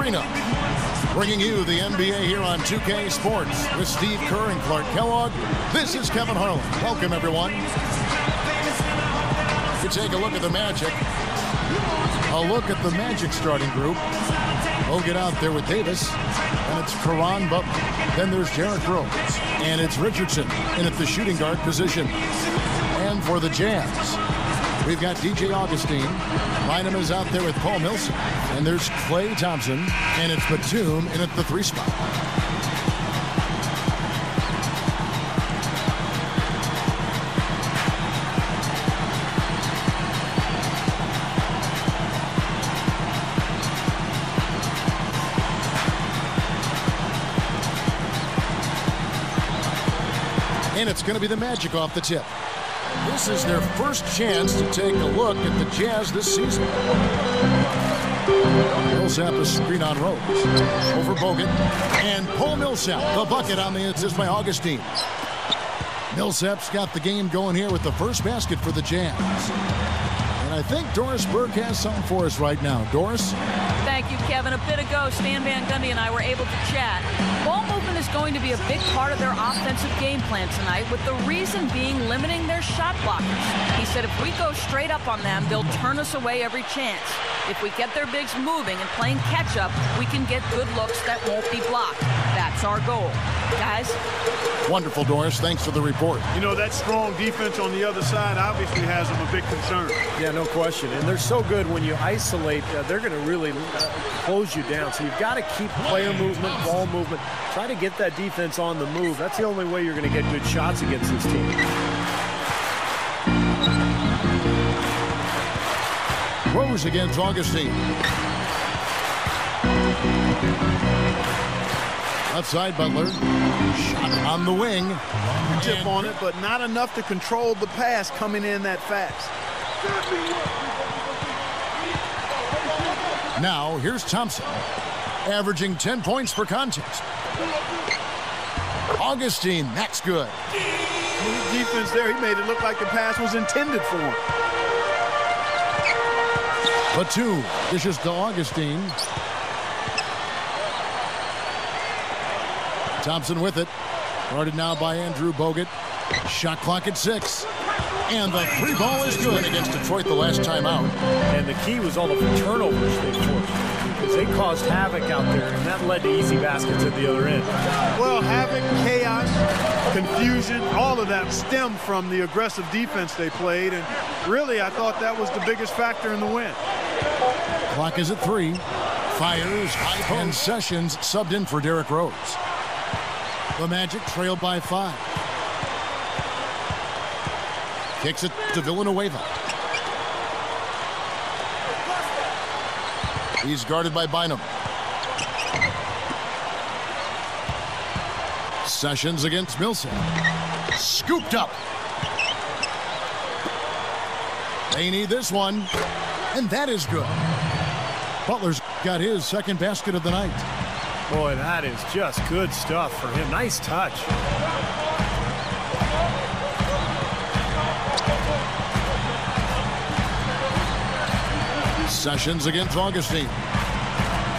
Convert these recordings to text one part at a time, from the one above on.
Arena. Bringing you the NBA here on 2K Sports with Steve Kerr and Clark Kellogg. This is Kevin Harlan. Welcome, everyone. You take a look at the Magic. A look at the Magic starting group. Bogut out there with Davis. And it's Caron Butler. Then there's Derrick Rose. And it's Richardson in at the shooting guard position. And for the Jazz, we've got DJ Augustine. Bynum is out there with Paul Millsap. And there's Klay Thompson. And it's Batum in at the 3 spot. And it's going to be the Magic off the tip. This is their first chance to take a look at the Jazz this season. Millsap a screen on Rose. Over Bogut. And Paul Millsap, the bucket on the assist by Augustine. Millsap's got the game going here with the first basket for the Jazz. And I think Doris Burke has something for us right now. Doris? Thank you, Kevin. A bit ago, Stan Van Gundy and I were able to chat. Ball movement is going to be a big part of their offensive game plan tonight, with the reason being limiting their shot blockers. He said if we go straight up on them, they'll turn us away every chance. If we get their bigs moving and playing catch-up, we can get good looks that won't be blocked. That's our goal. Guys? Wonderful, Doris. Thanks for the report. You know, that strong defense on the other side obviously has them a big concern. Yeah, no question. And they're so good when you isolate, they're going to really close you down. So you've got to keep player movement, ball movement. Try to get that defense on the move. That's the only way you're going to get good shots against this team. Rose against Augustine. Left side, Butler. Shot on the wing. Tip on it, but not enough to control the pass coming in that fast. Now, here's Thompson, averaging 10 points per contest. Augustine, that's good. The defense there, he made it look like the pass was intended for him. Batum dishes to Augustine. Thompson with it. Guarded now by Andrew Bogut. Shot clock at 6. And the 3 ball is good against Detroit the last time out. And the key was all the turnovers they forced, because they caused havoc out there, and that led to easy baskets at the other end. Well, havoc, chaos, confusion, all of that stemmed from the aggressive defense they played. And really, I thought that was the biggest factor in the win. Clock is at 3. Fires, and Sessions subbed in for Derrick Rose. The Magic trailed by 5. Kicks it to Villanueva. He's guarded by Bynum. Sessions against Millsap. Scooped up. They need this one. And that is good. Butler's got his second basket of the night. Boy, that is just good stuff for him. Nice touch. Sessions against Augustine.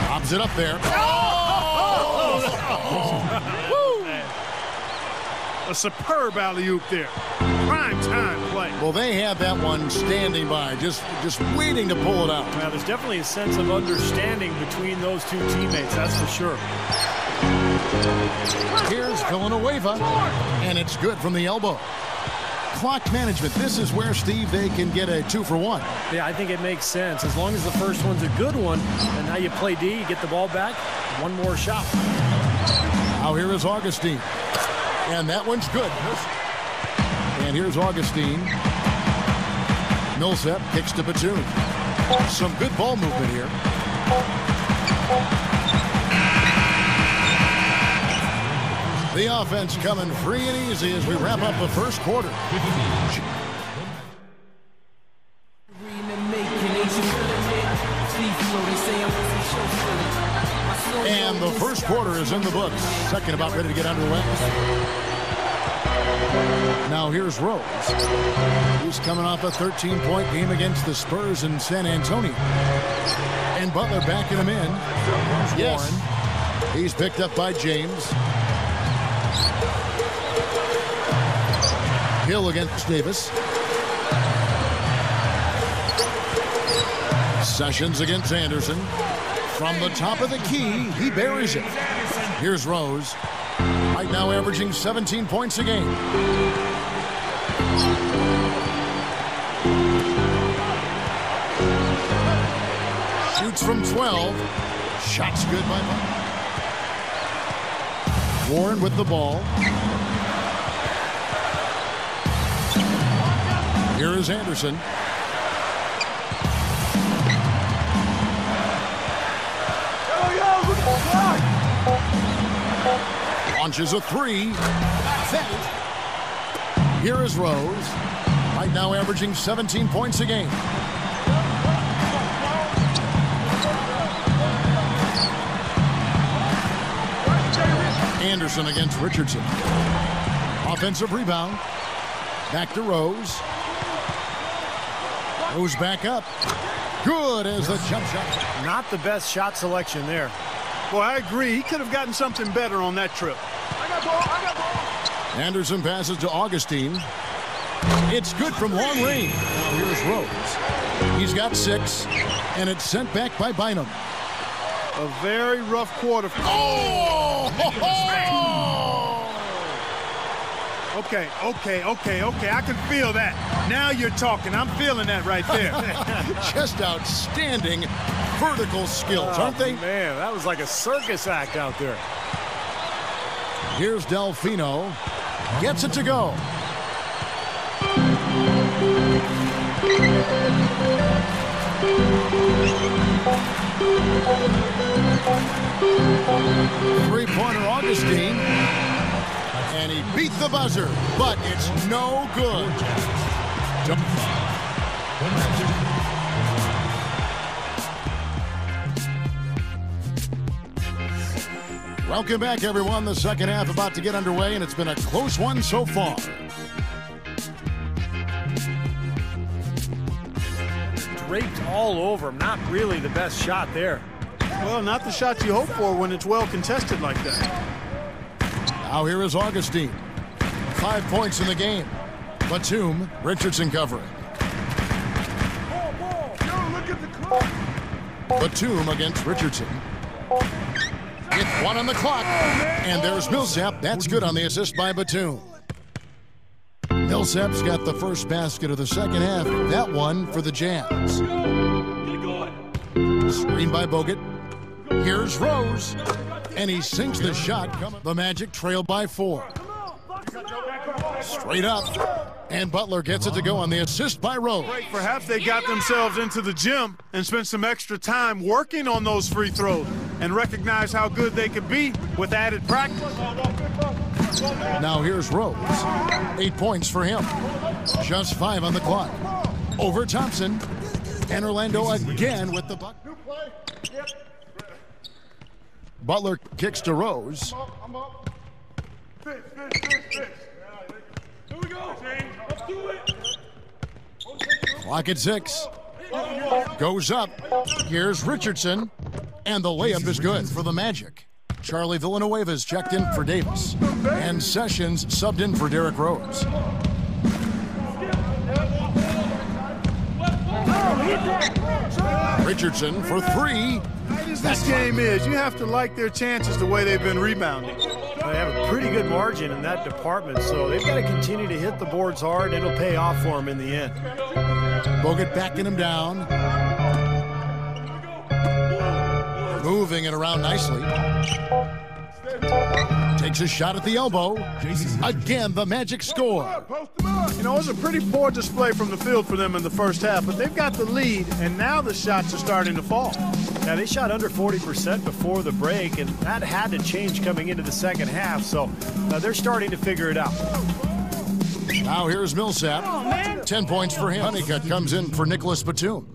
Lobs it up there. A superb alley-oop there. Prime time play. Well, they had that one standing by, just waiting to pull it out. Well, there's definitely a sense of understanding between those two teammates, that's for sure. Here's Villanueva, and it's good from the elbow. Clock management. This is where, Steve, they can get a 2-for-1. Yeah, I think it makes sense. As long as the first one's a good one, and now you play D, you get the ball back, one more shot. Now here is Augustine. And that one's good. And here's Augustine. Millsap kicks to Batum. Some good ball movement here. The offense coming free and easy as we wrap up the first quarter. And the first quarter is in the books. Second about ready to get underway. Now here's Rose. He's coming off a 13-point game against the Spurs in San Antonio. And Butler backing him in. Yes. Warren. He's picked up by James. Hill against Davis. Sessions against Anderson. From the top of the key, he buries it. Here's Rose. Right now averaging 17 points a game. Shoots from 12. Shots good by Butler. Warren with the ball. Here is Anderson. Launches a three. Here is Rose. Right now averaging 17 points a game. Anderson against Richardson. Offensive rebound. Back to Rose. Rose back up. Good as the jump shot. Not the best shot selection there. Well, I agree. He could have gotten something better on that trip. I got ball. Anderson passes to Augustine. It's good from long range. Now here's Rose. He's got 6, and it's sent back by Bynum. A very rough quarter. Oh! Okay. I can feel that. Now you're talking. I'm feeling that right there. Just outstanding vertical skills, aren't they? Man, that was like a circus act out there. Here's Delfino. Gets it to go. Three-pointer Augustine. And he beat the buzzer, but it's no good. Welcome back, everyone. The second half about to get underway, and it's been a close one so far. Draped all over him. Not really the best shot there. Well, not the shots you hope for when it's well contested like that. Now here is Augustine. 5 points in the game. Batum, Richardson covering. Batum against Richardson. With 1 on the clock. And there's Millsap. That's good on the assist by Batum. Millsap's got the first basket of the second half. That one for the Jazz. Screen by Bogut. Here's Rose. And he sinks the shot. The Magic trail by 4. Straight up. And Butler gets it to go on the assist by Rose. Perhaps they got themselves into the gym and spent some extra time working on those free throws and recognize how good they could be with added practice. Now here's Rose. 8 points for him. Just 5 on the clock. Over Thompson. And Orlando again with the buck. Butler kicks to Rose. I'm up. Here we go. Let's do it. Clock at 6. Goes up. Here's Richardson. And the layup is good for the Magic. Charlie Villanueva's checked in for Davis. And Sessions subbed in for Derrick Rose. Richardson for 3. This game is, you have to like their chances the way they've been rebounding. They have a pretty good margin in that department, so they've got to continue to hit the boards hard, and it'll pay off for them in the end. Bogut backing him down. Moving it around nicely. Takes a shot at the elbow. Again, the Magic score. You know, it was a pretty poor display from the field for them in the first half, but they've got the lead, and now the shots are starting to fall. Now, they shot under 40% before the break, and that had to change coming into the second half, so they're starting to figure it out. Now here's Millsap. 10 points for him. Honeycutt comes in for Nicholas Batum.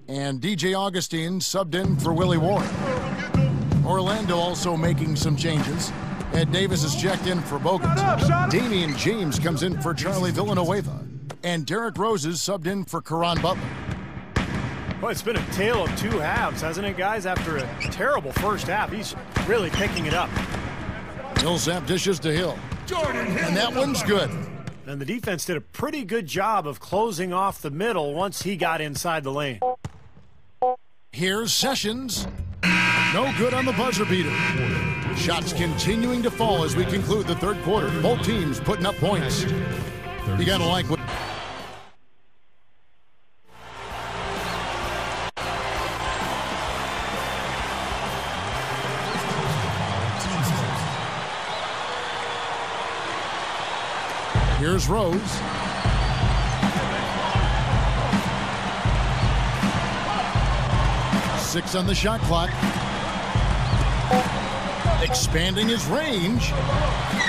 And DJ Augustine subbed in for Willie Warren. Orlando also making some changes. And Davis is checked in for Bogut. Damian James comes in for Charlie Villanueva. And Derrick Rose is subbed in for Caron Butler. Well, it's been a tale of two halves, hasn't it, guys? After a terrible first half, he's really picking it up. Millsap dishes to Hill. And that one's good. And the defense did a pretty good job of closing off the middle once he got inside the lane. Here's Sessions. No good on the buzzer beater. Shots continuing to fall as we conclude the third quarter. Both teams putting up points. You gotta like what... Here's Rose. Six on the shot clock. Expanding his range.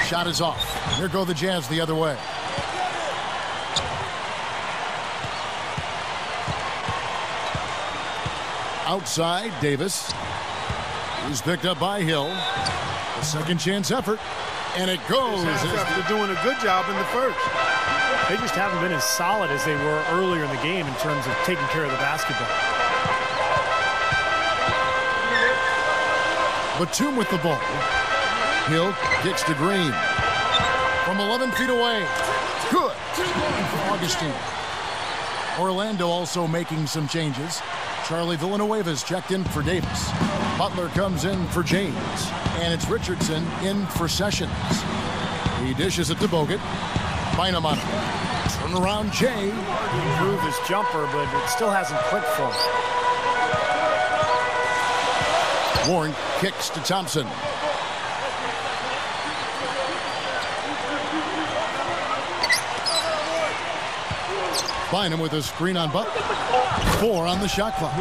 Shot is off. Here go the Jazz the other way. Outside, Davis. He's picked up by Hill. A second chance effort. And it goes. They're doing a good job in the first. They just haven't been as solid as they were earlier in the game in terms of taking care of the basketball. Batum with the ball. Hill kicks to Green. From 11 feet away. Good. For Augustine. Orlando also making some changes. Charlie Villanueva's checked in for Davis. Butler comes in for James. And it's Richardson in for Sessions. He dishes it to Bogut. Bynum on it. Turn around Jay. Improved his jumper, but it still hasn't clicked for him. Warren kicks to Thompson. Bynum with a screen on Butler. 4 on the shot clock.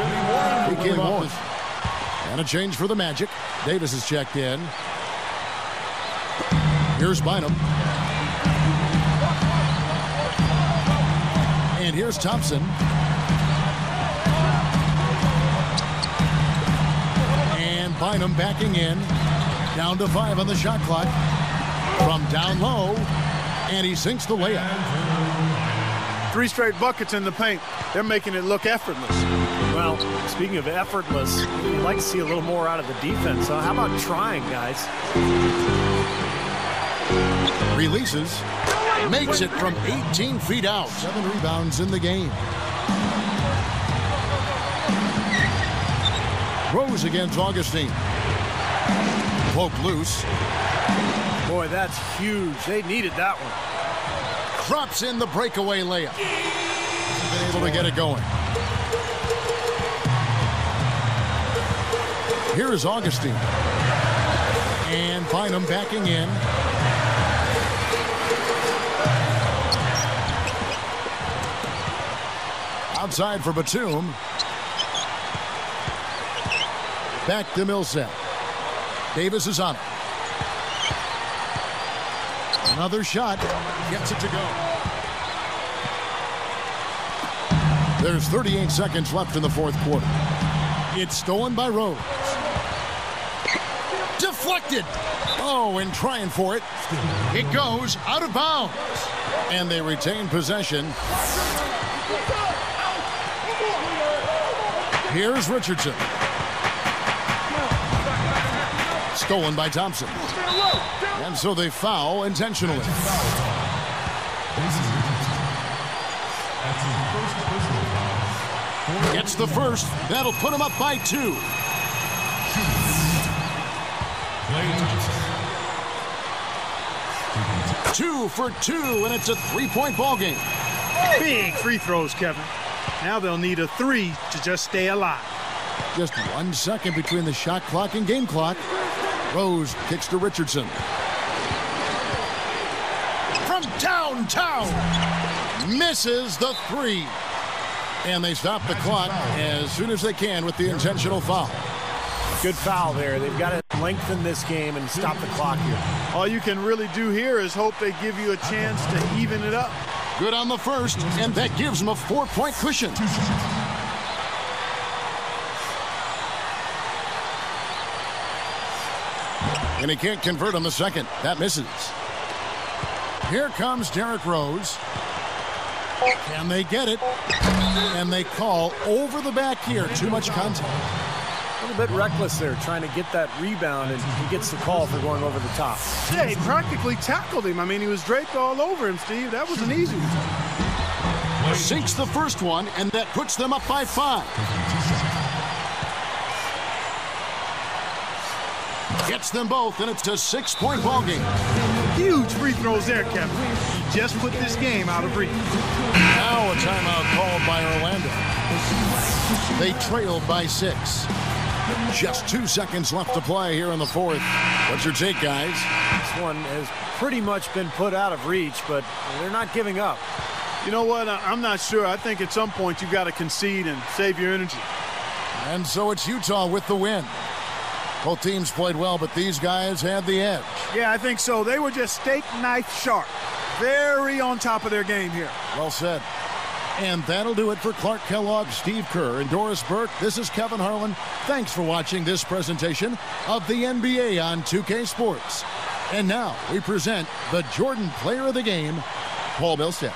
He came off. And a change for the Magic. Davis is checked in. Here's Bynum. And here's Thompson. And Bynum backing in. Down to 5 on the shot clock. From down low. And he sinks the layup. 3 straight buckets in the paint. They're making it look effortless. Well, speaking of effortless, you'd like to see a little more out of the defense. So how about trying, guys? Releases. Makes it from 18 feet out. 7 rebounds in the game. Rose against Augustine. Poke loose. Boy, that's huge. They needed that one. Drops in the breakaway layup. Been able to get it going. Here is Augustine. And Bynum backing in. Outside for Batum. Back to Millsap. Davis is on it. Another shot. Gets it to go. There's 38 seconds left in the fourth quarter. It's stolen by Rose. Deflected. Oh, and trying for it. It goes out of bounds. And they retain possession. Here's Richardson. Stolen by Thompson. And so they foul intentionally. Gets the first. That'll put him up by 2. Two for 2, and it's a 3-point ball game. Big free throws, Kevin. Now they'll need a 3 to just stay alive. Just 1 second between the shot clock and game clock. Rose kicks to Richardson. From downtown. Misses the 3. And they stop the clock as soon as they can with the intentional foul. Good foul there. They've got to lengthen this game and stop the clock here. All you can really do here is hope they give you a chance to even it up. Good on the first, and that gives them a 4-point cushion. And he can't convert on the second. That misses. Here comes Derrick Rose. Can they get it? And they call over the back here. Too much contact. A little bit reckless there, trying to get that rebound, and he gets the call for going over the top. Yeah, he practically tackled him. I mean, he was draped all over him, Steve. That was an easy one. Sinks the first one, and that puts them up by 5. Gets them both, and it's a 6-point ball game. Huge free throws there, Kevin. He just put this game out of reach. Now a timeout called by Orlando. They trailed by 6. Just 2 seconds left to play here in the fourth. What's your take, guys? This one has pretty much been put out of reach, but they're not giving up. You know what? I'm not sure. I think at some point you've got to concede and save your energy. And so it's Utah with the win. Both teams played well, but these guys had the edge. Yeah, I think so. They were just steak knife sharp. Very on top of their game here. Well said. And that'll do it for Clark Kellogg, Steve Kerr, and Doris Burke. This is Kevin Harlan. Thanks for watching this presentation of the NBA on 2K Sports. And now we present the Jordan Player of the Game, Paul Millsap.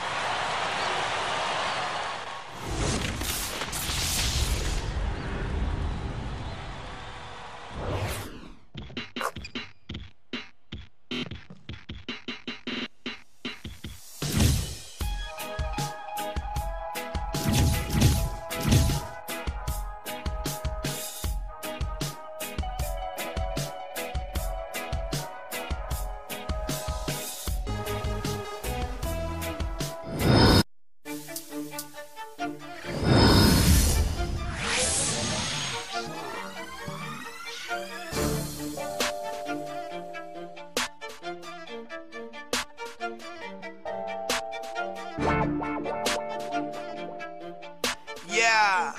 Yeah,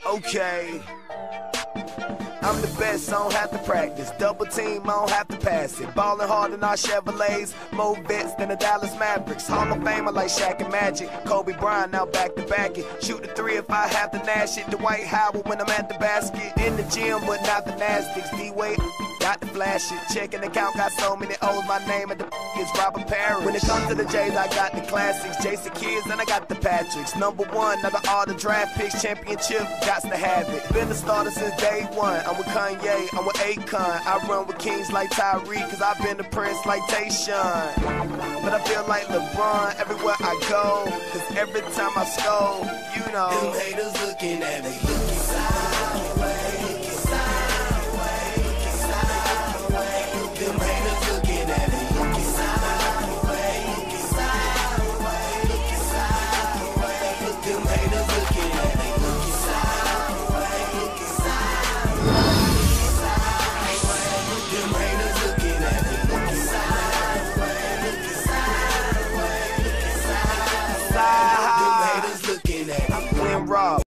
okay. I'm the best, I don't have to practice. Double team, I don't have to pass it. Ballin' hard in our Chevrolets, more vets than the Dallas Mavericks. Hall of Famer like Shaq and Magic. Kobe Bryant now back to back it. Shoot the 3 if I have to nash it. Dwight Howard when I'm at the basket. In the gym, but not the Nastics. D-Wade, got to flash it. Checking the count, got so many O's. My name at the is Robert Parrish. When it comes to the J's, I got the classics. Jason Kids, and I got the Patricks. Number 1, now all the draft picks. Championship, got to have it. Been a starter since day 1. I'm with Kanye, I'm with Akon. I run with kings like Tyreek, cause I've been the prince like Tayshaun. But I feel like LeBron everywhere I go, cause every time I score, you know. Them haters looking at me.